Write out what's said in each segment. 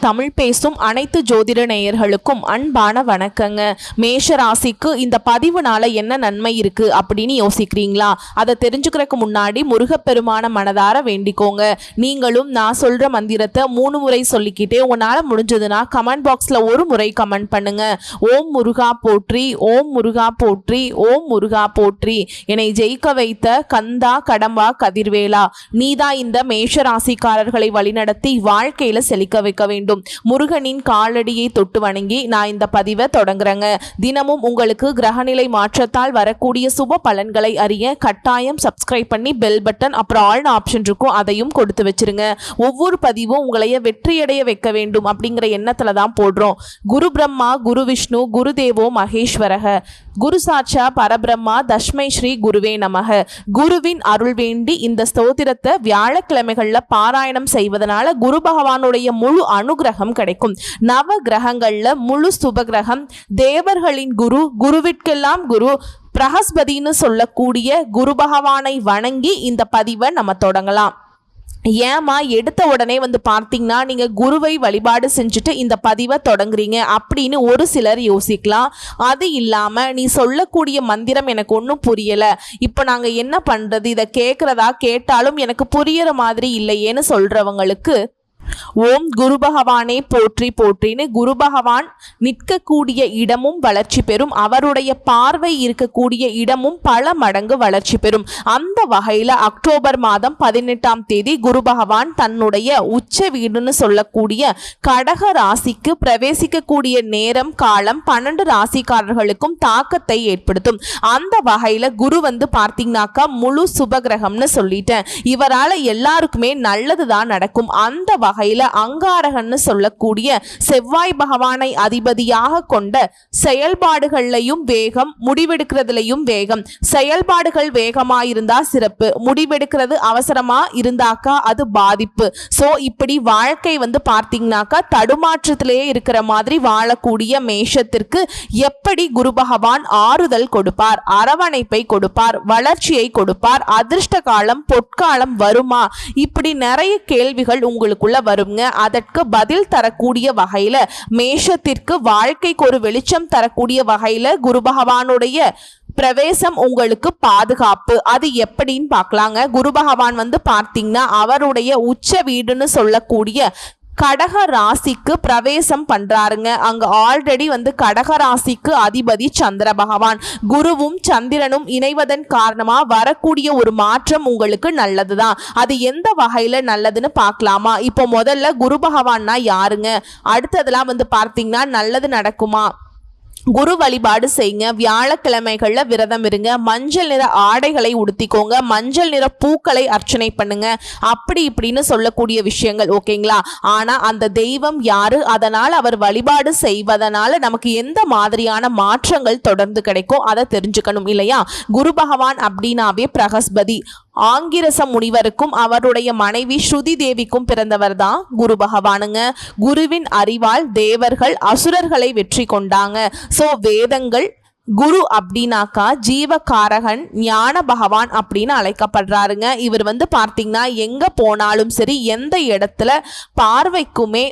தமிழ் பேசும் அனைத்து ஜோதிட நேயர்களுக்கும் அன்பான வணக்கங்க. மேஷ ராசிக்கு இந்த பதிவுனால என்ன நன்மை இருக்கு அப்படின்னு யோசிக்கிறீங்களா? அதை தெரிஞ்சுக்கிறதுக்கு முன்னாடி முருகப்பெருமான மனதார வேண்டிக்கோங்க. நீங்களும் நான் சொல்ற மந்திரத்தை 3 முறை சொல்லிக்கிட்டே உங்களால முடிஞ்சதுன்னா கமெண்ட் பாக்ஸ்ல ஒரு முறை கமெண்ட் பண்ணுங்க. ஓம் முருகா போற்றி, ஓம் முருகா போற்றி, ஓம் முருகா போற்றி. என்னை ஜெயிக்க வைத்த கந்தா கடம்பா கதிர்வேலா, நீதான் இந்த மேஷ ராசிக்காரர்களை வழிநடத்தி வாழ்க்கையில செழிக்க வைக்க வேண்டும். முருகனின் காலடியை தொட்டு வணங்கி நான் இந்த பதிவை தொடங்குறேங்க. தினமும் உங்களுக்கு கிரகநிலை மாற்றத்தால் வரக்கூடிய சுப பலன்களை அறிய கட்டாயம் சப்ஸ்கிரைப் பண்ணி பெல் பட்டன் அப்புறம் ஆல் ஆப்ஷன் இருக்கும், அதையும் கொடுத்து வச்சிருங்க. ஒவ்வொரு பதிவும் உங்களைய வெற்றியடைய வைக்க வேண்டும் அப்படிங்கிற எண்ணத்துல தான் போடுறோம். குரு பிரம்மா, குரு விஷ்ணு, குரு தேவோ மகேஸ்வரக, குரு சாட்சா பரபிரம்மா, தஸ்மை ஸ்ரீ குருவே நமக. குருவின் அருள் வேண்டி இந்த ஸ்தோத்திரத்தை வியாழக்கிழமைகள்ல பாராயணம் செய்வதனால குரு பகவானுடைய முழு அனுகிரகம் கிடைக்கும். நவ கிரகங்கள்ல முழு சுபகிரகம் தேவர்களின் குரு, குருவிற்கெல்லாம் குரு பிரகஸ்பதினு சொல்லக்கூடிய குரு பகவானை வணங்கி இந்த பதிவை நம்ம தொடங்கலாம். ஏமா எடுத்த உடனே பார்த்தீங்கன்னா நீங்க குருவை வழிபாடு செஞ்சுட்டு இந்த பதிவை தொடங்குறீங்க அப்படின்னு ஒரு சிலர் யோசிக்கலாம். அது இல்லாம நீ சொல்லக்கூடிய மந்திரம் எனக்கு ஒன்றும் புரியல, இப்போ நாங்க என்ன பண்றது, இதை கேட்டாலும் எனக்கு புரியற மாதிரி இல்லையேன்னு சொல்றவங்களுக்கு ஓம் குரு பகவானே போற்றி போற்றின்னு குரு பகவான் நிற்கக்கூடிய இடமும் வளர்ச்சி பெறும், அவருடைய பார்வை இருக்கக்கூடிய இடமும் பல மடங்கு வளர்ச்சி பெறும். அந்த வகையில அக்டோபர் மாதம் 18ஆம் தேதி குரு பகவான் தன்னுடைய உச்ச வீடுன்னு சொல்லக்கூடிய கடக ராசிக்கு பிரவேசிக்கக்கூடிய நேரம் காலம் 12 ராசிக்காரர்களுக்கும் தாக்கத்தை ஏற்படுத்தும். அந்த வகையில குரு பார்த்தீங்கன்னாக்கா முழு சுபகிரகம்னு சொல்லிட்டேன். இவரால் எல்லாருக்குமே நல்லதுதான் நடக்கும். அந்த வகையில அங்காரகன்னு சொல்லக்கூடிய செவ்வாய் பகவானை அதிபதியாக கொண்ட செயல்பாடுகள்லையும் வேகம், முடிவெடுக்கிறதுலையும் வேகம். செயல்பாடுகள் வேகமா இருந்தா சிறப்பு, முடிவெடுக்கிறது அவசரமா இருந்தாக்கா அது பாதிப்பு. சோ இப்படி வாழ்க்கை பார்த்தீங்கன்னாக்கா தடுமாற்றத்திலேயே இருக்கிற மாதிரி வாழக்கூடிய மேஷத்திற்கு எப்படி குரு பகவான் ஆறுதல் கொடுப்பார், அரவணைப்பை கொடுப்பார், வளர்ச்சியை கொடுப்பார், அதிர்ஷ்ட காலம் பொற்காலம் வருமா, இப்படி நிறைய கேள்விகள் உங்களுக்குள்ள வருங்க. அதற்கு பதில் தரக்கூடிய வகையில மேஷத்திற்கு வாழ்க்கைக்கு ஒரு வெளிச்சம் தரக்கூடிய வகையில குரு பகவானுடைய பிரவேசம் உங்களுக்கு பாதுகாப்பு. அது எப்படின்னு பார்க்கலாங்க. குரு பகவான் பார்த்தீங்கன்னா அவருடைய உச்ச வீடுன்னு சொல்லக்கூடிய கடக ராசிக்கு பிரவேசம் பண்றாருங்க. அங்க ஆல்ரெடி கடக ராசிக்கு அதிபதி சந்திர பகவான். குருவும் சந்திரனும் இணைவதன் காரணமா வரக்கூடிய ஒரு மாற்றம் உங்களுக்கு நல்லதுதான். அது எந்த வகையில நல்லதுன்னு பார்க்கலாமா? இப்போ முதல்ல குரு பகவான்னா யாருங்க, அடுத்ததெல்லாம் பார்த்தீங்கன்னா நல்லது நடக்குமா? குரு வழிபாடு செய்யுங்க. வியாழக்கிழமைகள்ல விரதம் இருங்க. மஞ்சள் நிற ஆடைகளை உடுத்திக்கோங்க. மஞ்சள் நிற பூக்களை அர்ச்சனை பண்ணுங்க. அப்படி இப்படின்னு சொல்லக்கூடிய விஷயங்கள் ஓகேங்களா? ஆனா அந்த தெய்வம் யாரு, அதனால் அவர் வழிபாடு செய்வதனால நமக்கு எந்த மாதிரியான மாற்றங்கள் தொடர்ந்து கிடைக்கும் அதை தெரிஞ்சுக்கணும் இல்லையா? குரு பகவான் அப்படின்னாவே பிரகஸ்பதி. ஆங்கிரச முனிவருக்கும் அவருடைய மனைவி ஸ்ருதி தேவிக்கும் பிறந்தவர் தான் குரு பகவானுங்க. குருவின் அறிவால் தேவர்கள் அசுரர்களை வெற்றி கொண்டாங்க. சோ வேதங்கள் குரு அப்படின்னாக்கா ஜீவகாரகன், ஞான பகவான் அப்படின்னு அழைக்கப்படுறாருங்க. இவர் பார்த்தீங்கன்னா எங்க போனாலும் சரி, எந்த இடத்துல பார்வைக்குமே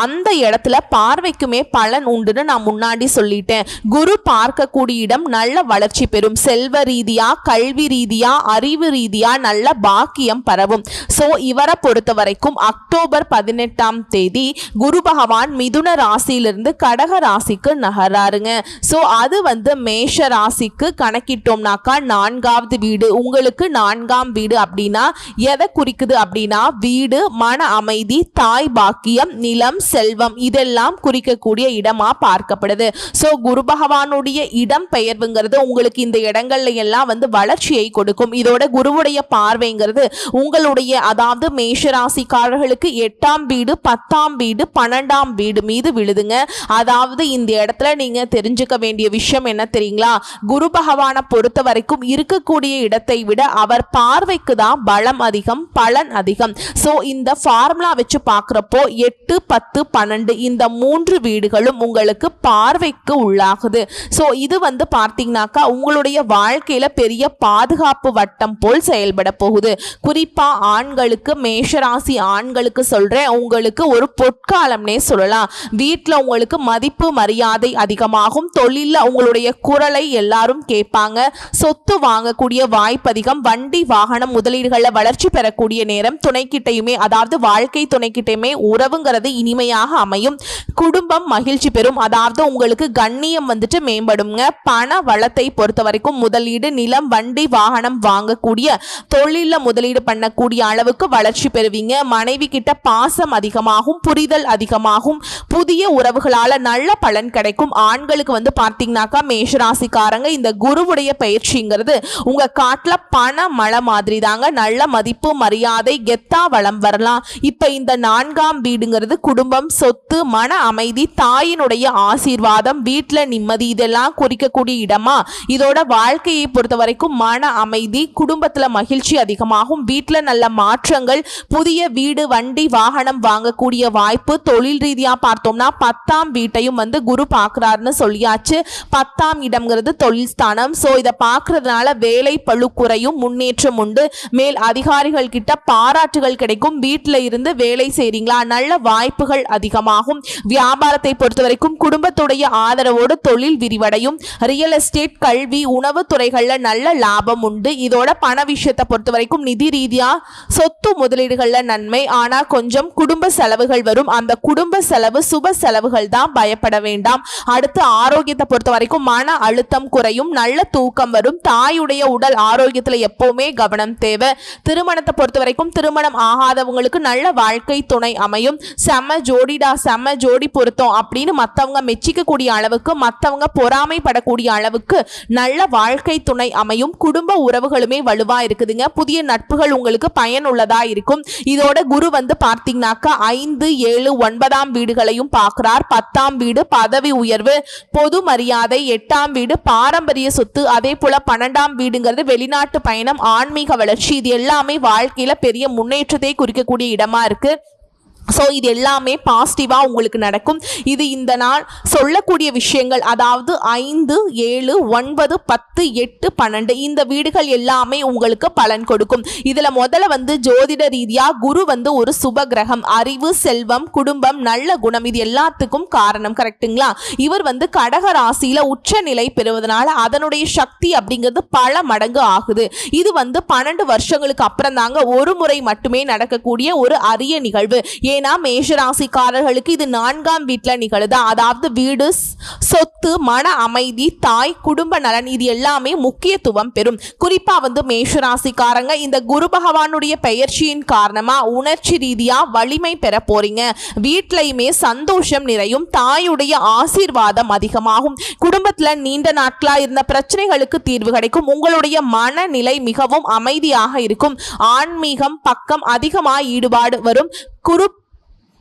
அந்த இடத்துல பார்வைக்குமே பலன் உண்டுன்னு நான் முன்னாடி சொல்லிட்டேன். குரு பார்க்கக்கூடிய இடம் நல்ல வளர்ச்சி பெறும். செல்வ ரீதியா, கல்வி ரீதியா, அறிவு ரீதியா நல்ல பாக்கியம் பரவும். சோ இவரை பொறுத்த வரைக்கும் அக்டோபர் 18ஆம் தேதி குரு பகவான் மிதுன ராசியிலிருந்து கடக ராசிக்கு நகராருங்க. சோ அது மேஷ ராசிக்கு கணக்கிட்டோம்னாக்கா 4வது வீடு. உங்களுக்கு 4ஆம் வீடு அப்படின்னா எதை குறிக்குது அப்படின்னா வீடு, மன அமைதி, தாய் பாக்கியம், நிலம், செல்வம் இதெல்லாம் குறிக்கக்கூடிய இடமா பார்க்கப்படுது. சோ குரு பகவானுடைய இடம் பெயர்வுங்கிறது உங்களுக்கு இந்த இடங்கள்ல எல்லாம் வளர்ச்சியை கொடுக்கும். இதோட குருவுடைய பார்வைங்கிறது உங்களுடைய அதாவது மேஷராசிக்காரர்களுக்கு 8ஆம் வீடு, 10ஆம் வீடு, 12ஆம் வீடு மீது விழுதுங்க. அதாவது இந்த இடத்துல நீங்க தெரிஞ்சுக்க வேண்டிய விஷயம் என்ன தெரியுங்களா? குரு பகவானை பொறுத்த வரைக்கும் இருக்கக்கூடிய இடத்தை விட அவர் பார்வைக்கு தான் பலம் அதிகம், பலன் அதிகம். சோ இந்த ஃபார்முலா வச்சு பார்க்கிறப்போ 8, 10, 10 12 இந்த 3 வீடுகளும் உங்களுக்கு பார்வைக்கு உள்ளாகுது. ஸோ இது வந்து பார்த்தீங்கன்னாக்கா உங்களுடைய வாழ்க்கையில பெரிய பாதுகாப்பு வட்டம் போல் செயல்பட போகுது. குறிப்பா ஆண்களுக்கு, மேஷராசி ஆண்களுக்கு சொல்றேன், உங்களுக்கு ஒரு பொற்காலம்னே சொல்லலாம். வீட்டில் உங்களுக்கு மதிப்பு மரியாதை அதிகமாகும். தொழில உங்களுடைய குரலை எல்லாரும் கேட்பாங்க. சொத்து வாங்கக்கூடிய வாய்ப்பு அதிகம். வண்டி வாகனம் முதலீடுகளில் வளர்ச்சி பெறக்கூடிய நேரம். துணைக்கிட்டையுமே, அதாவது வாழ்க்கை துணைக்கிட்டையுமே உறவுங்கிறது இனிமையாக அமையும். குடும்பம் மகிழ்ச்சி பெறும். அதாவது உங்களுக்கு கண்ணியம் வந்துட்டு மேம்படுங்க. பண வளத்தை பொறுத்த வரைக்கும் முதலீடு, நிலம், வண்டி வாகனம் வாங்கக்கூடிய, தொழில முதலீடு பண்ணக்கூடிய அளவுக்கு வளர்ச்சி பெறுவீங்க. மனைவி கிட்ட பாசம் அதிகமாகும், புரிதல் அதிகமாகும். புதிய உறவுகளால நல்ல பலன் கிடைக்கும். ஆண்களுக்கு வந்து பார்த்தீங்கன்னாக்கா மேஷராசிக்காரங்க இந்த குருவுடைய பயிற்சிங்கிறது உங்க காட்டுல பண மழை மாதிரி தாங்க. நல்ல மதிப்பு மரியாதை கெத்தா வளம் வரலாம். இப்ப இந்த 4ஆம் வீடுங்கிறது குடும்பம், சொத்து, மன அமைதி, தாயினுடைய ஆசீர்வாதம், வீட்டுல நிம்மதி, இதெல்லாம் குறிக்கக்கூடிய இடமா. இதோட வாழ்க்கையை பொறுத்த வரைக்கும் மன அமைதி, குடும்பத்துல மகிழ்ச்சி அதிகமாகும். வீட்டுல நல்ல மாற்றங்கள், புதிய வீடு, வண்டி வாகனம் வாங்கக்கூடிய வாய்ப்பு. தொழில் ரீதியா பார்த்தோம்னா 10ஆம் வீட்டையும் வந்து குரு பார்க்கிறாருன்னு சொல்லியாச்சு. 10ஆம் இடம்ங்கிறது தொழில் ஸ்தானம். ஸோ இதை பார்க்கறதுனால வேலை பளு குறையும், முன்னேற்றம் உண்டு. மேல் அதிகாரிகள் கிட்ட பாராட்டுகள் கிடைக்கும். வீட்டில் இருந்து வேலை செய்றீங்களா, நல்ல வாய்ப்புகள் அதிகமாகும். வியாபாரத்தை பொறுத்த வரைக்கும் குடும்பத்துடைய ஆதரவோடு தொழில் விரிவடையும். ரியல் எஸ்டேட், கல்வி, உணவு துறைகள்ல நல்ல லாபம் உண்டு. இதோட பண விஷயத்தை பொறுத்த வரைக்கும் நிதி ரீதியா சொத்து முதலீடுகள்ல நன்மை. ஆனா கொஞ்சம் குடும்ப செலவுகள் வரும். அந்த குடும்ப செலவு சுப செலவுகள் தான், பயப்பட வேண்டாம். அடுத்து ஆரோக்கியத்தை பொறுத்த வரைக்கும் மன அழுத்தம் குறையும், நல்ல தூக்கம் வரும். தாயுடைய உடல் ஆரோக்கியத்துல எப்பவுமே கவனம் தேவை. திருமணத்தை பொறுத்த வரைக்கும் திருமணம் ஆகாதவங்களுக்கு நல்ல வாழ்க்கை துணை அமையும். செம்ம ஜோடிடா, செம்ம ஜோடி பொருத்தம் அப்படின்னு மற்றவங்க மெச்சிக்கக்கூடிய அளவுக்கு, மற்றவங்க பொறாமைப்படக்கூடிய அளவுக்கு நல்ல வாழ்க்கை துணை அமையும். குடும்ப உறவுகளுமே வலுவா இருக்குதுங்க. புதிய நட்புகள் உங்களுக்கு பயனுள்ளதா இருக்கும். இதோட குரு வந்து பார்த்தீங்கன்னாக்கா 5, 7, 9ஆம் வீடுகளையும் பார்க்கிறார். 10ஆம் வீடு பதவி உயர்வு, பொது மரியாதை. 8ஆம் வீடு பாரம்பரிய சொத்து. அதே போல 12ஆம் வீடுங்கிறது வெளிநாட்டு பயணம், ஆன்மீக வளர்ச்சி. இது எல்லாமே வாழ்க்கையில பெரிய முன்னேற்றத்தை குறிக்கக்கூடிய இடமா இருக்கு. ஸோ இது எல்லாமே பாசிட்டிவாக உங்களுக்கு நடக்கும். இது இந்த நாள் சொல்லக்கூடிய விஷயங்கள், அதாவது 5, 7, 9, 10, 8, 12 இந்த வீடுகள் எல்லாமே உங்களுக்கு பலன் கொடுக்கும். இதில் முதல்ல வந்து ஜோதிட ரீதியாக குரு வந்து ஒரு சுப கிரகம். அறிவு, செல்வம், குடும்பம், நல்ல குணம், இது எல்லாத்துக்கும் காரணம். கரெக்டுங்களா? இவர் வந்து கடக ராசியில் உச்ச நிலை பெறுவதனால அதனுடைய சக்தி அப்படிங்கிறது பல மடங்கு ஆகுது. இது வந்து 12 வருஷங்களுக்கு அப்புறம் தாங்க ஒரு முறை மட்டுமே நடக்கக்கூடிய ஒரு அரிய நிகழ்வு. ஏன்னா மேஷராசிக்காரர்களுக்கு இது 4ஆம் வீட்டில் நிகழுதா. அதாவது வீடு, சொத்து, மன அமைதி, தாய், குடும்ப நலன், இது எல்லாமே முக்கியத்துவம் பெறும். குறிப்பா வந்து மேஷராசிக்காரங்க இந்த குரு பகவானுடைய பெயர்ச்சியின் காரணமா உணர்ச்சி ரீதியா வலிமை பெற போறீங்க. வீட்டிலையுமே சந்தோஷம் நிறையும். தாயுடைய ஆசீர்வாதம் அதிகமாகும். குடும்பத்துல நீண்ட நாட்களா இருந்த பிரச்சனைகளுக்கு தீர்வு கிடைக்கும். உங்களுடைய மனநிலை மிகவும் அமைதியாக இருக்கும். ஆன்மீகம் பக்கம் அதிகமாக ஈடுபாடு வரும். குரு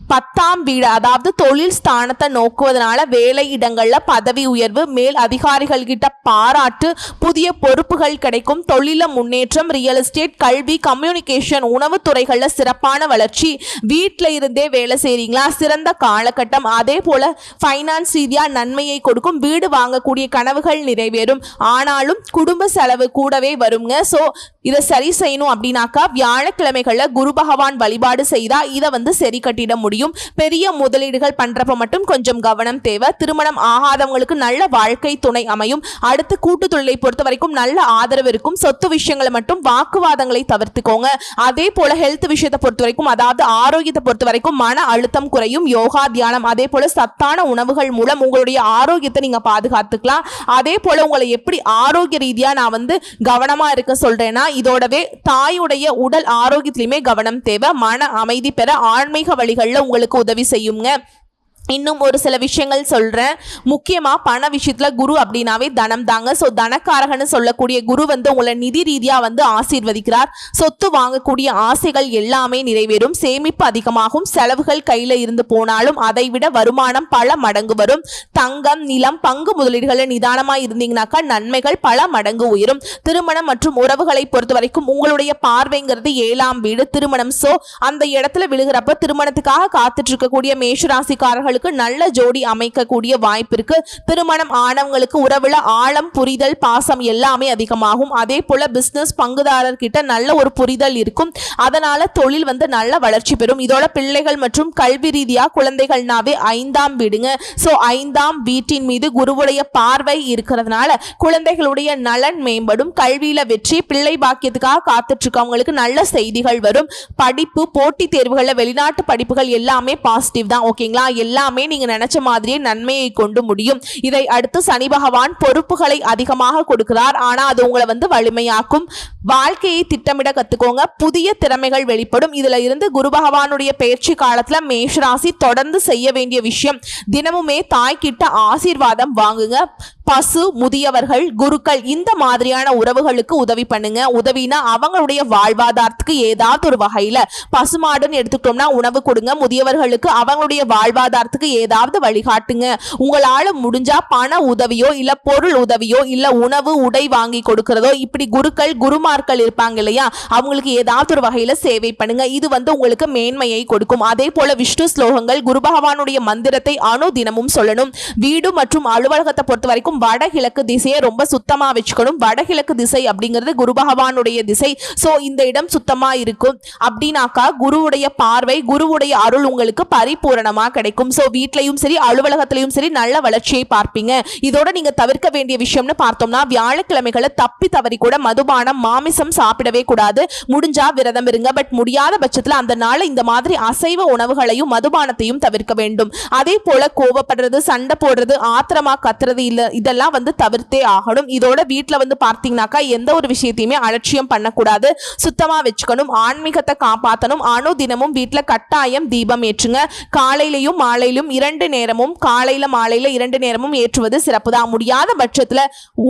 10ஆம் வீடு, அதாவது தொழில் ஸ்தானத்தை நோக்குவதனால வேலை இடங்கள்ல பதவி உயர்வு, மேல் அதிகாரிகள் கிட்ட பாராட்டு, புதிய பொறுப்புகள் கிடைக்கும். தொழில முன்னேற்றம், ரியல் எஸ்டேட், கல்வி, கம்யூனிகேஷன், உணவு துறைகள்ல சிறப்பான வளர்ச்சி. வீட்டில இருந்தே வேலை செய்றீங்களா, சிறந்த காலகட்டம். அதே போல ஃபைனான்ஸ் ரீதியா நன்மையை கொடுக்கும். வீடு வாங்கக்கூடிய கனவுகள் நிறைவேறும். ஆனாலும் குடும்ப செலவு கூடவே வருங்க. ஸோ இதை சரி செய்யணும் அப்படின்னாக்கா வியாழக்கிழமைகள்ல குரு பகவான் வழிபாடு செய்தா இதை வந்து சரி கட்டிட முடியும். பெரிய முதலீடுகள் பண்றப்ப மட்டும் கொஞ்சம் கவனம் தேவை. திருமணம் ஆகாதவங்களுக்கு நல்ல வாழ்க்கை துணை அமையும். அடுத்து கூட்டு தொழிலை பொறுத்த வரைக்கும் நல்ல ஆதரவு இருக்கும். சொத்து விஷயங்களை மட்டும் வாக்குவாதங்களை தவிர்த்துக்கோங்க. அதே போல ஹெல்த் விஷயத்தை பொறுத்த வரைக்கும், அதாவது ஆரோக்கியத்தை பொறுத்த வரைக்கும் மன அழுத்தம் குறையும். யோகா, தியானம், அதே போல சத்தான உணவுகள் மூலம் உங்களுடைய ஆரோக்கியத்தை நீங்க பாதுகாத்துக்கலாம். அதே போல உங்களை எப்படி ஆரோக்கிய ரீதியா நான் வந்து கவனமா இருக்க சொல்றேன்னா, இதோடவே தாயுடைய உடல் ஆரோக்கியத்திலுமே கவனம் தேவை. மன அமைதி பெற ஆன்மீக வழிகளில் உங்களுக்கு உதவி செய்யுங்க. இன்னும் ஒரு சில விஷயங்கள் சொல்றேன். முக்கியமா பண விஷயத்துல குரு அப்படின்னாவே தனம் தாங்க. ஸோ தனக்காரகன்னு சொல்லக்கூடிய குரு வந்து உங்களை நிதி ரீதியா வந்து ஆசீர்வதிக்கிறார். சொத்து வாங்கக்கூடிய ஆசைகள் எல்லாமே நிறைவேறும். சேமிப்பு அதிகமாகும். செலவுகள் கையில இருந்து போனாலும் அதை விட வருமானம் பல மடங்கு வரும். தங்கம், நிலம், பங்கு முதலீடுகளை நிதானமா இருந்தீங்கன்னாக்கா நன்மைகள் பல மடங்கு உயரும். திருமணம் மற்றும் உறவுகளை பொறுத்த வரைக்கும் உங்களுடைய பார்வைங்கிறது 7ஆம் வீடு, திருமணம். ஸோ அந்த இடத்துல விழுகிறப்ப திருமணத்துக்காக காத்துட்டு இருக்கக்கூடிய மேஷராசிக்காரர்கள் நல்ல ஜோடி அமைக்கக்கூடிய வாய்ப்பு இருக்கு. திருமணம் ஆனவங்களுக்கு உறவுல ஆழம், புரிதல், பாசம் எல்லாமே அதிகமாகும். அதே போல பிசினஸ் பங்குதாரர் கிட்ட நல்ல ஒரு புரிதல் இருக்கும். அதனால தொழில் வந்து நல்ல வளர்ச்சி பெறும். இதோட பிள்ளைகள் மற்றும் கல்வி ரீதியா குழந்தைகள்னாவே 5ஆம் வீடுங்க. ஸோ 5ஆம் வீட்டின் மீது குருவுடைய பார்வை இருக்கிறதுனால குழந்தைகளுடைய நலன் மேம்படும். கல்வியில வெற்றி, பிள்ளை பாக்கியத்துக்காக காத்துட்டு இருக்கவங்களுக்கு நல்ல செய்திகள் வரும். படிப்பு, போட்டித் தேர்வுகள்ல வெளிநாட்டு படிப்புகள் எல்லாமே பாசிட்டிவ் தான். ஓகேங்களா? எல்லாமே நீங்க நினைச்ச மாதிரியே நன்மையை கொண்டு முடியும். இதை அடுத்து சனி பகவான் பொறுப்புகளை அதிகமாக கொடுக்கிறார். ஆனா அது உங்களை வந்து வலிமையாக்கும். வாழ்க்கையை திட்டமிட கத்துக்கோங்க. புதிய திறமைகள் வெளிப்படும். இதுல இருந்து குரு பகவானுடைய பயிற்சி காலத்துல மேஷராசி தொடர்ந்து செய்ய வேண்டிய விஷயம், தினமுமே தாய்கிட்ட ஆசீர்வாதம் வாங்குங்க. பசு, முதியவர்கள், குருக்கள் இந்த மாதிரியான உறவுகளுக்கு உதவி பண்ணுங்க. உதவினா அவங்களுடைய வாழ்வாதாரத்துக்கு ஏதாவது ஒரு வகையில, பசுமாடுன்னு எடுத்துக்கிட்டோம்னா உணவு கொடுங்க. முதியவர்களுக்கு அவங்களுடைய வாழ்வாதாரத்துக்கு ஏதாவது வழிகாட்டுங்க. உங்களால முடிஞ்சா பண உதவியோ இல்ல பொருள் உதவியோ இல்ல உணவு, உடை வாங்கி கொடுக்கிறதோ, இப்படி குருக்கள், குருமார்கள் இருப்பாங்க இல்லையா, அவங்களுக்கு ஏதாவது ஒரு வகையில சேவை பண்ணுங்க. இது வந்து உங்களுக்கு மேன்மையை கொடுக்கும். அதே போல விஷ்ணு ஸ்லோகங்கள், குரு பகவானுடைய மந்திரத்தை அணு தினமும் சொல்லணும். வீடு மற்றும் அலுவலகத்தை பொறுத்த வரைக்கும் வடகிழக்கு திசையை ரொம்ப சுத்தமா வச்சுக்கணும். வடகிழக்கு திசை அப்படிங்கிறது குரு பகவானுடைய திசை. சோ இந்த இடம் சுத்தமா இருக்கும் அப்படின்னாக்கா குருவுடைய பார்வை, குருவுடைய அருள் உங்களுக்கு பரிபூரணமா கிடைக்கும். சோ வீட்லயும் சரி அலுவலகத்திலையும் சரி நல்ல வளர்ச்சியை பார்ப்பீங்க. இதோட நீங்க தவிர்க்க வேண்டிய விஷயம்னு பார்த்தோம்னா, வியாழக்கிழமைகளை தப்பி தவறி கூட மதுபானம், மாமிசம் சாப்பிடவே கூடாது. முடிஞ்சா விரதம் இருங்க. பட் முடியாத பட்சத்துல அந்த நாள் இந்த மாதிரி அசைவ உணவுகளையும் மதுபானத்தையும் தவிர்க்க வேண்டும். அதே போல கோபப்படுறது, சண்டை போடுறது, ஆத்திரமா கத்துறது இல்ல, இதெல்லாம் வந்து தவிர்த்தே ஆகணும். இதோட வீட்டுல வந்து பார்த்தீங்கன்னாக்கா எந்த ஒரு விஷயத்தையுமே அலட்சியம் பண்ணக்கூடாது. சுத்தமா வச்சுக்கணும். ஆன்மீகத்தை காப்பாற்றணும். அணு தினமும் வீட்டுல கட்டாயம் தீபம் ஏற்றுங்க. காலையிலையும் மாலையிலும் 2 நேரமும், காலையில மாலையில 2 நேரமும் ஏற்றுவது சிறப்பு தான். முடியாத பட்சத்துல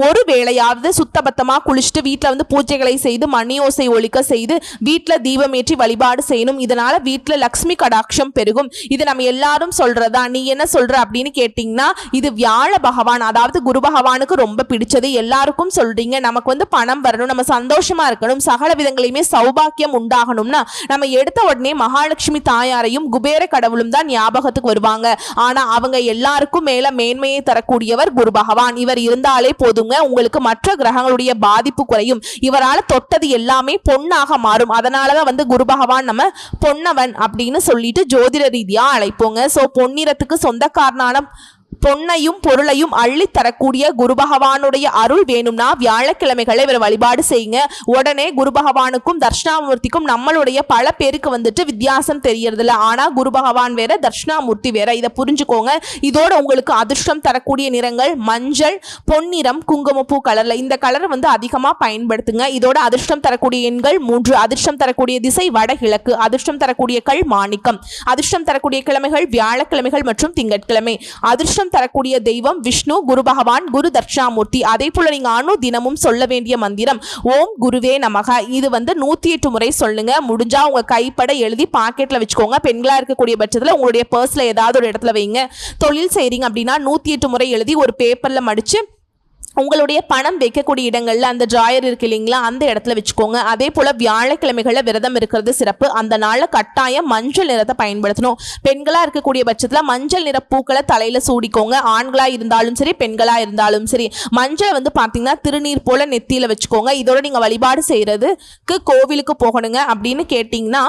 ஒரு வேளையாவது சுத்தபத்தமா குளிச்சுட்டு வீட்டுல வந்து பூஜைகளை செய்து மணியோசை ஒலிக்க செய்து வீட்டுல தீபம் ஏற்றி வழிபாடு செய்யணும். இதனால வீட்டுல லக்ஷ்மி கடாட்சம் பெருகும். இது நம்ம எல்லாரும் சொல்றதா. நீ என்ன சொல்ற அப்படின்னு கேட்டீங்கன்னா, இது வியாழ பகவான், அதாவது குரு பகவானுக்கு ரொம்ப பிடிச்சது. எல்லாருக்கும் சொல்றீங்க நமக்கு வந்து பணம் வரணும், நம்ம சந்தோஷமா இருக்கணும், சகல விதங்களையுமே சௌபாக்கியம் உண்டாகணும்னா நம்ம எடுத்த உடனே மகாலட்சுமி தாயாரையும் குபேர கடவுளும் தான் ஞாபகத்துக்கு வருவாங்க. ஆனா அவங்க எல்லாருக்கும் மேல மேன்மையை தரக்கூடியவர் குரு பகவான். இவர் இருந்தாலே போதுங்க, உங்களுக்கு மற்ற கிரகங்களுடைய பாதிப்பு குறையும். இவரால் தொட்டது எல்லாமே பொன்னாக மாறும். அதனாலதான் வந்து குரு பகவான் நம்ம பொன்னவன் அப்படின்னு சொல்லிட்டு ஜோதிட ரீதியா அழைப்போங்க. சோ பொன்னிறத்துக்கு சொந்தக்காரனான பொன்னையும் பொருளையும் அள்ளி தரக்கூடிய குரு பகவானுடைய அருள் வேணும்னா வியாழக்கிழமைகளை இவர் வழிபாடு செய்யுங்க. உடனே குரு பகவானுக்கும் தட்சிணாமூர்த்திக்கும் நம்மளுடைய பல பேருக்கு வந்துட்டு வித்தியாசம் தெரியறதில்ல. ஆனா குரு பகவான் வேற, தட்சிணாமூர்த்தி வேற. இதை புரிஞ்சுக்கோங்க. இதோட உங்களுக்கு அதிர்ஷ்டம் தரக்கூடிய நிறங்கள் மஞ்சள், பொன்னிறம், குங்குமப்பூ கலர்ல. இந்த கலர் வந்து அதிகமா பயன்படுத்துங்க. இதோட அதிர்ஷ்டம் தரக்கூடிய எண்கள் 3. அதிர்ஷ்டம் தரக்கூடிய திசை வடகிழக்கு. அதிர்ஷ்டம் தரக்கூடிய கல் மாணிக்கம். அதிர்ஷ்டம் தரக்கூடிய கிழமைகள் வியாழக்கிழமைகள் மற்றும் திங்கட்கிழமை. அதிர்ஷ்டம் தரக்கூடிய தெய்வம் விஷ்ணு, குரு பகவான், குரு தட்சிணாமூர்த்தி. அதே போல நீங்க அணு தினமும் சொல்ல வேண்டிய மந்திரம் ஓம் குருவே நமக. இது வந்து 108 முறை சொல்லுங்க. முடிஞ்சா உங்க கைப்பட எழுதி பாக்கெட்ல வச்சுக்கோங்க. பெண்களா இருக்கக்கூடிய பட்சத்துல உங்களுடைய பர்ஸ்ல ஏதாவது ஒரு இடத்துல வைங்க. தொழில் செய்றீங்க அப்படின்னா 108 முறை எழுதி ஒரு பேப்பர்ல மடிச்சு உங்களுடைய பணம் வைக்கக்கூடிய இடங்கள்ல அந்த டிராயர் இருக்கு இல்லைங்களா, அந்த இடத்துல வச்சுக்கோங்க. அதே போல வியாழக்கிழமைகள்ல விரதம் இருக்கிறது சிறப்பு. அந்த நாள்ல கட்டாயம் மஞ்சள் நிறத்தை பயன்படுத்தணும். பெண்களா இருக்கக்கூடிய பட்சத்துல மஞ்சள் நிற பூக்களை தலையில சூடிக்கோங்க. ஆண்களா இருந்தாலும் சரி, பெண்களா இருந்தாலும் சரி. மஞ்சள் வந்து பாத்தீங்கன்னா திருநீர் போல நெத்தியில வச்சுக்கோங்க. இதோட நீங்க வழிபாடு செய்யறதுக்கு கோவிலுக்கு போகணுங்க அப்படின்னு கேட்டீங்கன்னா,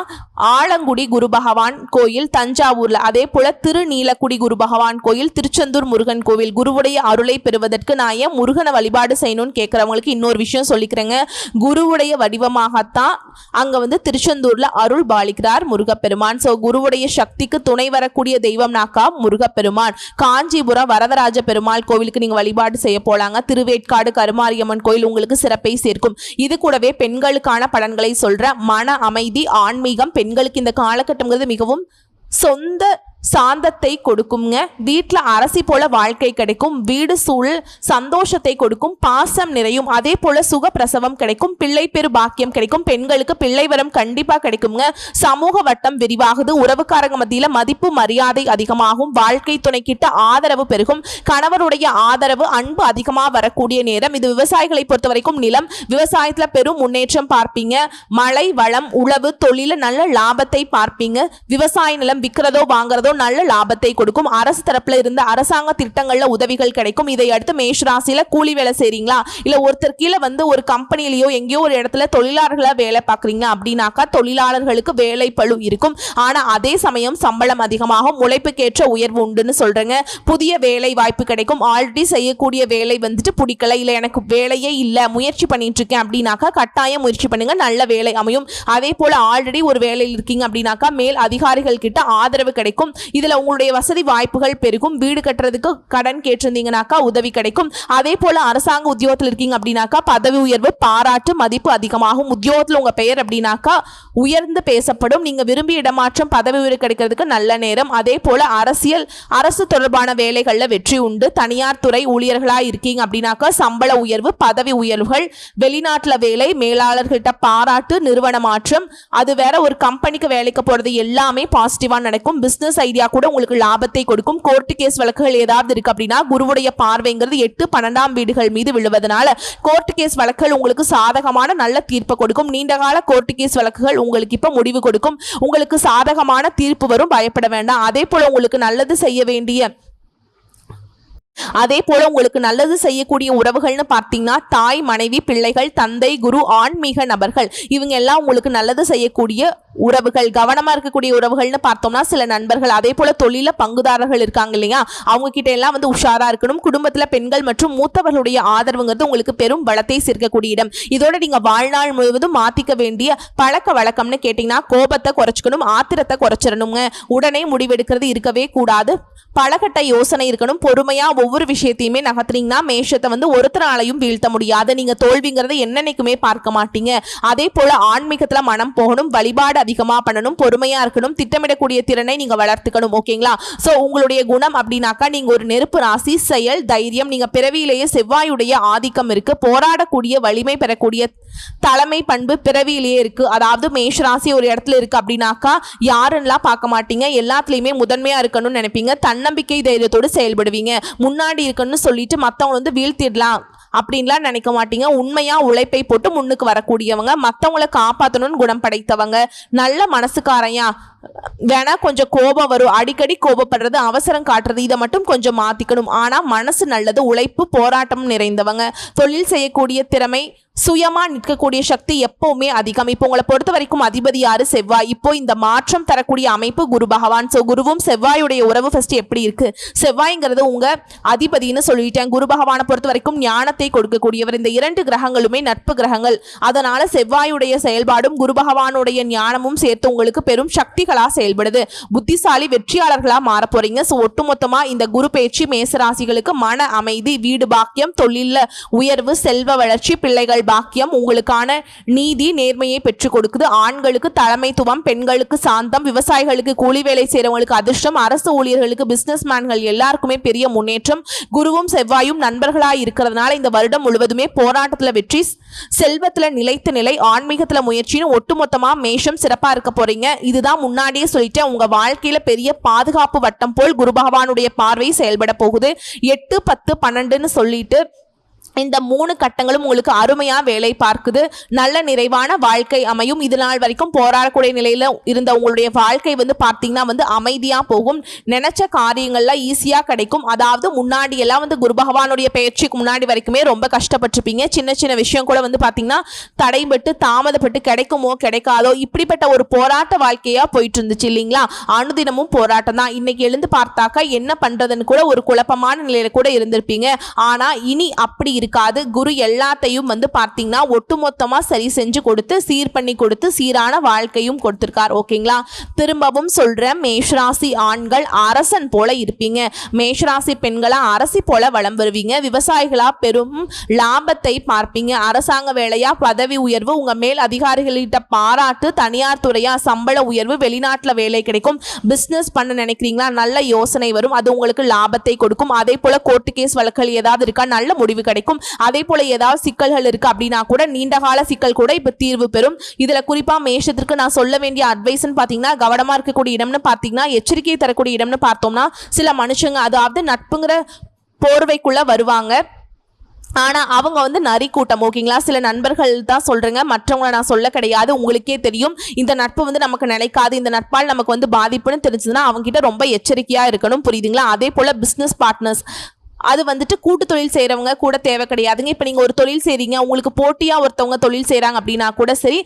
ஆலங்குடி குரு பகவான் கோயில் தஞ்சாவூர்ல, அதே போல திருநீலக்குடி குரு பகவான் கோயில், திருச்செந்தூர் முருகன் கோவில். குருவுடைய அருளை பெறுவதற்கு நான் ஏன் முருகனை வழிபாடு செய்யணும்னு கேட்கறவங்களுக்கு இன்னொரு விஷயம் சொல்லிக்கிறேங்க. குருவுடைய வடிவமாகத்தான் அங்க வந்து திருச்செந்தூர்ல அருள் பாலிக்கிறார் முருகப்பெருமான். சோ குருவுடைய சக்திக்கு துணை வரக்கூடிய தெய்வம்னாக்கா முருகப்பெருமான். காஞ்சிபுரம் வரதராஜ பெருமாள் கோவிலுக்கு நீங்க வழிபாடு செய்ய போலாங்க. திருவேற்காடு கருமாரியம்மன் கோயில் உங்களுக்கு சிறப்பை சேர்க்கும். இது கூடவே பெண்களுக்கான பலன்களை சொல்ற மன அமைதி, ஆன்மீகம். பெண்களுக்கு இந்த காலகட்டங்கிறது மிகவும் சொந்த சாந்தத்தை கொடுக்குங்க. வீட்டில் அரசி போல வாழ்க்கை கிடைக்கும். வீடு சூழல் சந்தோஷத்தை கொடுக்கும். பாசம் நிறையும். அதே போல சுக பிரசவம் கிடைக்கும். பிள்ளை பெரு பாக்கியம் கிடைக்கும். பெண்களுக்கு பிள்ளை வரம் கண்டிப்பா கிடைக்குங்க. சமூக வட்டம் விரிவாகுது. உறவுக்காரங்க மத்தியில மதிப்பு மரியாதை அதிகமாகும். வாழ்க்கை துணை கிட்ட ஆதரவு பெருகும். கணவருடைய ஆதரவு அன்பு அதிகமாக வரக்கூடிய நேரம் இது. விவசாயிகளை பொறுத்த வரைக்கும் நிலம் விவசாயத்துல பெரும் முன்னேற்றம் பார்ப்பீங்க. மழை வளம் உழவு தொழில நல்ல லாபத்தை பார்ப்பீங்க. விவசாய நிலம் விற்கிறதோ வாங்குறதோ நல்ல லாபத்தை கொடுக்கும். அரசு தரப்புல இருந்து அரசாங்க திட்டங்கள்ல உதவிகள் கிடைக்கும். இதை அடுத்து மேஷ ராசியில கூலி வேலை செய்றீங்களா, இல்ல ஒருத்தர் கீழே வந்து ஒரு கம்பெனிலயோ எங்கேயோ ஒரு இடத்துல தொழிலாளர்களா வேலை பார்க்குறீங்க அப்படின்னாக்கா தொழிலாளர்களுக்கு வேலை பளு இருக்கும். ஆனா அதே சமயம் சம்பளம் அதிகமாகும். உழைப்புக்கேற்ற உயர்வு உண்டுன்னு சொல்றேங்க. புதிய வேலை வாய்ப்பு கிடைக்கும். ஆல்ரெடி செய்யக்கூடிய வேலை வந்துட்டு பிடிக்கல, இல்ல எனக்கு வேலையே இல்ல முயற்சி பண்ணிட்டு இருக்கேன் அப்படின்னாக்கா கட்டாயம் முயற்சி பண்ணுங்க, நல்ல வேலை அமையும். அதே போல ஆல்ரெடி ஒரு வேலையில் இருக்கீங்க அப்படின்னாக்கா மேல் அதிகாரிகள் கிட்ட ஆதரவு கிடைக்கும். இதுல உங்களுடைய வசதி வாய்ப்புகள் பெருகும். வீடு கட்டுறதுக்கு கடன் கேட்டிருந்தீங்கன்னாக்கா உதவி கிடைக்கும். அதே போல அரசாங்க உத்தியோகத்தில் இருக்கீங்க அப்படின்னாக்கா பதவி உயர்வு பாராட்டு மதிப்பு அதிகமாகும். உத்தியோகத்தில் உங்க பெயர் அப்படின்னாக்கா உயர்ந்து பேசப்படும். நீங்க விரும்பிய இடமாற்றம் பதவி உயர்வு கிடைக்கிறதுக்கு நல்ல நேரம். அதே போல அரசு தொடர்பான வேலைகள்ல வெற்றி உண்டு. தனியார் துறை ஊழியர்களா இருக்கீங்க அப்படின்னாக்கா சம்பள உயர்வு பதவி உயர்வுகள். வெளிநாட்டுல வேலை மேலாளர்கிட்ட பாராட்டு நிறுவன மாற்றம். அது வேற ஒரு கம்பெனிக்கு வேலைக்கு போறது எல்லாமே பாசிட்டிவா நடக்கும். பிசினஸ் ஐடியா கூட உங்களுக்கு லாபத்தை கொடுக்கும். கோர்ட்டு கேஸ் வழக்குகள் ஏதாவது இருக்கு அப்படின்னா குருவுடைய பார்வைங்கிறது 8, 12ஆம் வீடுகள் மீது விழுவதனால கோர்ட்டு கேஸ் வழக்குகள் உங்களுக்கு சாதகமான நல்ல தீர்ப்பு கொடுக்கும். நீண்டகால கோர்ட்டு கேஸ் வழக்குகள் உங்களுக்கு இப்ப முடிவு கொடுக்கும். உங்களுக்கு சாதகமான தீர்ப்பு வரும், பயப்பட வேண்டாம். அதே போல உங்களுக்கு நல்லது செய்யக்கூடிய உறவுகள்னு பார்த்தீங்கன்னா தாய் மனைவி பிள்ளைகள் தந்தை குரு ஆன்மீக நபர்கள் இவங்க எல்லாம் உங்களுக்கு நல்லது செய்யக்கூடிய உறவுகள். கவனமா இருக்கக்கூடிய உறவுகள்னு பார்த்தோம்னா சில நண்பர்கள். அதே போல தொழில பங்குதாரர்கள் இருக்காங்க இல்லையா, அவங்க கிட்ட எல்லாம் வந்து உஷாரா இருக்கணும். குடும்பத்துல பெண்கள் மற்றும் மூத்தவர்களுடைய ஆதரவுங்கிறது உங்களுக்கு பெரும் பலத்தை சேர்க்கக்கூடிய இடம். இதோட நீங்க வாழ்நாள் முழுவதும் மாத்திக்க வேண்டிய பழக்க வழக்கம்னு கேட்டீங்கன்னா கோபத்தை குறைச்சிக்கணும், ஆத்திரத்தை குறைச்சிடணுங்க. உடனே முடிவெடுக்கிறது இருக்கவே கூடாது. பலகட்ட யோசனை இருக்கணும். பொறுமையா ஒவ்வொரு விஷயத்தையுமே நகர்த்துனீங்கன்னா மேஷத்தை வந்து ஒருத்தராலையும் வீழ்த்த முடியாது. நீங்க தோல்விங்கிறத என்னன்னைக்குமே பார்க்க மாட்டீங்க. அதே போல ஆன்மீகத்துல மனம் போகணும். வழிபாடு அதிகமா பண்ணணும். பொறுமையா இருக்கணும். திட்டமிடக்கூடிய திறனை நீங்க வளர்த்துக்கணும். ஓகேங்களா? சோ உங்களுடைய குணம் அப்படின்னாக்கா நீங்க ஒரு நெருப்பு ராசி. செயல் தைரியம். நீங்க பிறவியிலேயே செவ்வாயுடைய ஆதிக்கம் இருக்கு. போராடக்கூடிய வலிமை பெறக்கூடிய தலைமை பண்பு பிறவியிலேயே இருக்கு. அதாவது மேஷ ராசி ஒரு இடத்துல இருக்கு அப்படின்னாக்கா யாருன்னெல்லாம் பார்க்க மாட்டீங்க. எல்லாத்துலயுமே முதன்மையா இருக்கணும்னு நினைப்பீங்க. தன்னம்பிக்கை தைரியத்தோடு செயல்படுவீங்க. முன்னாடி இருக்கணும்னு சொல்லிட்டு மத்தவங்க வந்து வீழ்த்திடலாம் அப்படின்லாம் நினைக்க மாட்டீங்க. உண்மையா உழைப்பை போட்டு முன்னுக்கு வரக்கூடியவங்க. மற்றவங்களை காப்பாற்றணும்னு குணம் படைத்தவங்க. நல்ல மனசுக்காரையா. வேணா கொஞ்சம் கோபம் வரும், அடிக்கடி கோபப்படுறது, அவசரம் காட்டுறது, இதை மட்டும் கொஞ்சம் மாத்திக்கணும். ஆனா மனசு நல்லது. உழைப்பு போராட்டம் நிறைந்தவங்க. தொழில் செய்யக்கூடிய திறமை, சுயமா நிற்கக்கூடிய சக்தி எப்பவுமே அதிகம். இப்போ உங்களை பொறுத்த வரைக்கும் அதிபதி யாரு? செவ்வாய். இப்போ இந்த மாற்றம் தரக்கூடிய அமைப்பு குரு பகவான். சோ குருவும் செவ்வாயுடைய உறவு ஃபர்ஸ்ட் எப்படி இருக்கு? செவ்வாய்ங்கிறது உங்க அதிபதினு சொல்லிட்டேன். குரு பகவானை பொறுத்த வரைக்கும் ஞானத்தை கொடுக்கக்கூடியவர். இந்த 2 கிரகங்களுமே நட்பு கிரகங்கள். அதனால செவ்வாயுடைய செயல்பாடும் குரு பகவானுடைய ஞானமும் சேர்த்து உங்களுக்கு பெரும் சக்திகளா செயல்படுது. புத்திசாலி வெற்றியாளர்களா மாற போறீங்க. சோ ஒட்டுமொத்தமா இந்த குரு பேச்சு மேசராசிகளுக்கு மன அமைதி, வீடு பாக்கியம், தொழில உயர்வு, செல்வ வளர்ச்சி, பிள்ளைகள் பாக்கியம், உங்களுக்கான நீதி நேர்மையை பெற்றுக் கொடுக்குது. ஆண்களுக்கு தலைமைத்துவம், பெண்களுக்கு சாந்தம், விவசாயிகளுக்கு கூலி வேலை செய்யறவங்களுக்கு அதிர்ஷ்டம், அரசு ஊழியர்களுக்கு பிசினஸ் மேன்கள் எல்லாருக்குமே பெரிய முன்னேற்றம். குருவும் செவ்வாயும் நண்பர்களாய் இருக்கிறதுனால இந்த வருடம் முழுவதுமே போராட்டத்துல வெற்றி, செல்வத்துல நிலைத்த நிலை, ஆன்மீகத்துல முயற்சின்னு ஒட்டுமொத்தமா மேஷம் சிறப்பா இருக்க போறீங்க. இதுதான் முன்னாடியே சொல்லிட்டேன். உங்க வாழ்க்கையில பெரிய பாதுகாப்பு வட்டம் போல் குரு பகவானுடைய பார்வை செயல்பட போகுது. 8, 10, 12ன்னு சொல்லிட்டு இந்த 3 கட்டங்களும் உங்களுக்கு அருமையா வேலை பார்க்குது. நல்ல நிறைவான வாழ்க்கை அமையும். இது நாள் வரைக்கும் போராடக்கூடிய நிலையில இருந்த உங்களுடைய வாழ்க்கை வந்து பார்த்தீங்கன்னா வந்து அமைதியா போகும். நினைச்ச காரியங்கள்லாம் ஈஸியா கிடைக்கும். அதாவது முன்னாடி எல்லாம் வந்து குரு பகவானுடைய பயிற்சிக்கு முன்னாடி வரைக்குமே ரொம்ப கஷ்டப்பட்டிருப்பீங்க. சின்ன சின்ன விஷயம் கூட வந்து பார்த்தீங்கன்னா தடைபட்டு தாமதப்பட்டு கிடைக்குமோ கிடைக்காதோ இப்படிப்பட்ட ஒரு போராட்ட வாழ்க்கையா போயிட்டு இருந்துச்சு இல்லைங்களா? அனுதினமும் போராட்டம் தான். இன்னைக்கு எழுந்து பார்த்தாக்கா என்ன பண்றதுன்னு கூட ஒரு குழப்பமான நிலையில கூட இருந்திருப்பீங்க. ஆனா இனி அப்படி இருக்காது. குரு எல்லாத்தையும் வந்து பார்த்தீங்கன்னா ஒட்டுமொத்தமா சரி செஞ்சு கொடுத்து சீர் பண்ணி கொடுத்து சீரான வாழ்க்கையும் கொடுத்திருக்கார். ஓகேங்களா? திரும்பவும் சொல்றேன், மேஷராசி ஆண்கள் அரசன் போல இருப்பீங்க. மேஷராசி பெண்களா அரசி போல வலம் வருவீங்க. விவசாயிகளா பெரும் லாபத்தை பார்ப்பீங்க. அரசாங்க வேலையா பதவி உயர்வு, உங்க மேல் அதிகாரிகளிட்ட பாராட்டு, தனியார் துறையா சம்பள உயர்வு, வெளிநாட்டுல வேலை கிடைக்கும். பிசினஸ் பண்ண நினைக்கிறீங்களா? நல்ல யோசனை வரும், அது உங்களுக்கு லாபத்தை கொடுக்கும். அதே போல கோர்ட்டு கேஸ் வழக்குகள் ஏதாவது இருக்கா? நல்ல முடிவு கிடைக்கும். அதே போல ஏதாவது சிக்கல்கள் இருக்கு அப்படின்னா கூட நீண்டகால சிக்கல் கூட இப்ப தீர்வு பெறும். இதுல குறிப்பா மேஷத்திற்கு நான் சொல்ல வேண்டிய அட்வைஸ் பாத்தீங்கன்னா, கவனமா இருக்கக்கூடிய இடம்னு பாத்தீங்கன்னா, எச்சரிக்கை தரக்கூடிய இடம்னு பார்த்தோம்னா, சில மனுஷங்க அதாவது நட்புங்கிற போர்வைக்குள்ள வருவாங்க. ஆனா அவங்க வந்து நரி கூட்டம். ஓகேங்களா? சில நண்பர்கள் தான் சொல்றேங்க, மற்றவங்களை நான் சொல்ல கிடையாது. உங்களுக்கே தெரியும், இந்த நட்பு வந்து நமக்கு நிலைக்காது, இந்த நட்பால் நமக்கு வந்து பாதிப்புன்னு தெரிஞ்சதுன்னா அவங்க கிட்ட ரொம்ப எச்சரிக்கையா இருக்கணும். புரியுதுங்களா? அதே போல பிசினஸ் பார்ட்னர்ஸ் அது வந்துட்டு கூட்டு தொழில் செய்யறவங்க கூட தேவை கிடையாதுங்க. இப்ப நீங்க ஒரு தொழில் செய்றீங்க, உங்களுக்கு போட்டியா ஒருத்தவங்க தொழில் செய்யறாங்க அப்படின்னா கூட சரி,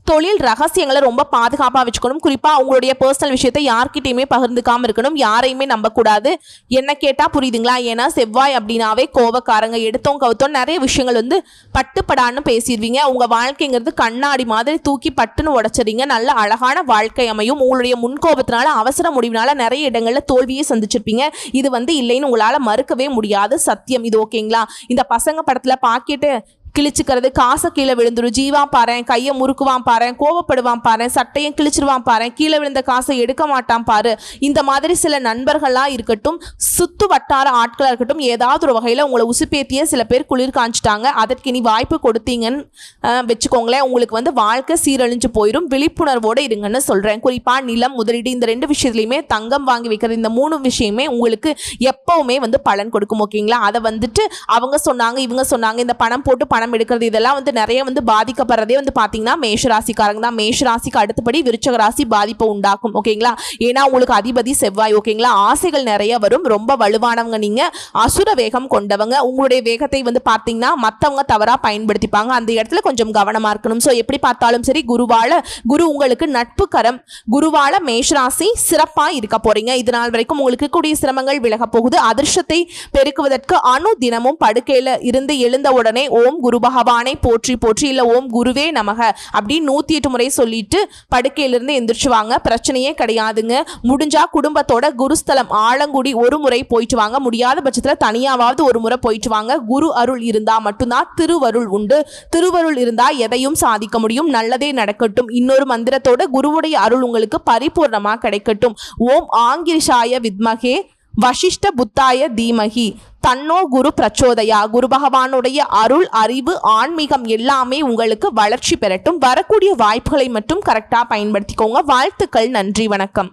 தொழில் ரகசியங்களை ரொம்ப பாதுகாப்பாக வச்சுக்கணும். குறிப்பாக அவங்களுடைய பர்சனல் விஷயத்தை யார்கிட்டையுமே பகிர்ந்துக்காம இருக்கணும். யாரையுமே நம்பக்கூடாது. என்ன கேட்டால் புரியுதுங்களா? ஏன்னா செவ்வாய் அப்படின்னாவே கோவக்காரங்க, எடுத்தோம் கவுத்தோம் நிறைய விஷயங்கள் வந்து பட்டுப்படான்னு பேசிடுவீங்க. உங்கள் வாழ்க்கைங்கிறது கண்ணாடி மாதிரி தூக்கி பட்டுன்னு உடச்சிடுங்க. நல்ல அழகான வாழ்க்கை அமையும். உங்களுடைய முன்கோபத்தினால அவசர முடிவினால நிறைய இடங்களில் தோல்வியை சந்திச்சிருப்பீங்க. இது வந்து இல்லைன்னு உங்களால் மறுக்கவே முடியாது, சத்தியம் இது. ஓகேங்களா? இந்த பசங்க படத்தில் பாக்கெட்டு கிழிச்சுக்கிறது, காசை கீழே விழுந்துடும், ஜீவா பாறேன், கையை முறுக்குவான் பாறேன், கோவப்படுவான் பாறேன், சட்டையும் கிழிச்சிருவான் பாறேன், கீழே விழுந்த காசை எடுக்க மாட்டான் பாரு. இந்த மாதிரி சில நண்பர்களாக இருக்கட்டும், சுத்து வட்டார ஆட்களாக இருக்கட்டும், ஏதாவது ஒரு வகையில் உங்களை உசுப்பேத்திய சில பேர் குளிர் காஞ்சிட்டாங்க. அதற்கு இனி வாய்ப்பு கொடுத்தீங்கன்னு வச்சுக்கோங்களேன், உங்களுக்கு வந்து வாழ்க்கை சீரழிஞ்சு போயிடும். விழிப்புணர்வோடு இருங்கன்னு சொல்கிறேன். குறிப்பாக நிலம் முதலீடு இந்த 2 விஷயத்துலையுமே, தங்கம் வாங்கி வைக்கிறது, இந்த 3 விஷயமே உங்களுக்கு எப்பவுமே வந்து பலன் கொடுக்கும். ஓகேங்களா? அதை வந்துட்டு அவங்க சொன்னாங்க, இவங்க சொன்னாங்க, இந்த பணம் போட்டு பணம் எடுக்கிறது, இதெல்லாம் வந்து நிறைய வந்து பாதிக்கப்படுறதே வந்து பாத்தீங்கன்னா மேஷராசிக்காரங்க தான். மேஷராசிக்கு அடுத்தபடி விருச்சக ராசி பாதிப்பை உண்டாக்கும். ஓகேங்களா? ஏன்னா உங்களுக்கு அதிபதி செவ்வாய். ஓகேங்களா? ஆசைகள் நிறைய வரும். ரொம்ப வலுவானவங்க நீங்க, அசுர வேகம் கொண்டவங்க. உங்களுடைய வேகத்தை வந்து பாத்தீங்கன்னா மத்தவங்க தவறா பயன்படுத்திப்பாங்க. அந்த இடத்துல கொஞ்சம் கவனமா இருக்கணும். சோ எப்படி பார்த்தாலும் சரி, குரு உங்களுக்கு நட்பு கரம். குருவால மேஷராசி சிறப்பா இருக்க போறீங்க. இதனால் வரைக்கும் உங்களுக்கு கூடிய சிரமங்கள் விலக போகுது. அதிர்ஷ்டத்தை பெருக்குவதற்கு அணு தினமும் படுக்கையில இருந்து எழுந்த உடனே ஓம் குரு பகவானை போற்றி போற்றி, இல்ல ஓம் குருவே நமக அப்படி 108 முறை சொல்லிட்டு படுக்கையிலிருந்து எந்திரிச்சுவாங்க. பிரச்சனையே கிடையாதுங்க. முடிஞ்சா குடும்பத்தோட குருஸ்தலம் ஆலங்குடி ஒரு முறை போயிட்டு வாங்க. முடியாத பட்சத்துல தனியாவது ஒரு முறை போயிட்டு வாங்க. குரு அருள் இருந்தா மட்டும்தான் திருவருள் உண்டு. திருவருள் இருந்தா எதையும் சாதிக்க முடியும். நல்லதே நடக்கட்டும். இன்னொரு மந்திரத்தோட குருவுடைய அருள் உங்களுக்கு பரிபூர்ணமா கிடைக்கட்டும். ஓம் ஆங்கிரிஷாய வித்மகே வசிஷ்ட புத்தாய தீமகி தன்னோ குரு பிரச்சோதயா. குரு பகவானுடைய அருள், அறிவு, ஆன்மீகம் எல்லாமே உங்களுக்கு வளர்ச்சி பெறட்டும். வரக்கூடிய வாய்ப்புகளை மட்டும் கரெக்டாக பயன்படுத்திக்கோங்க. வாழ்த்துக்கள். நன்றி. வணக்கம்.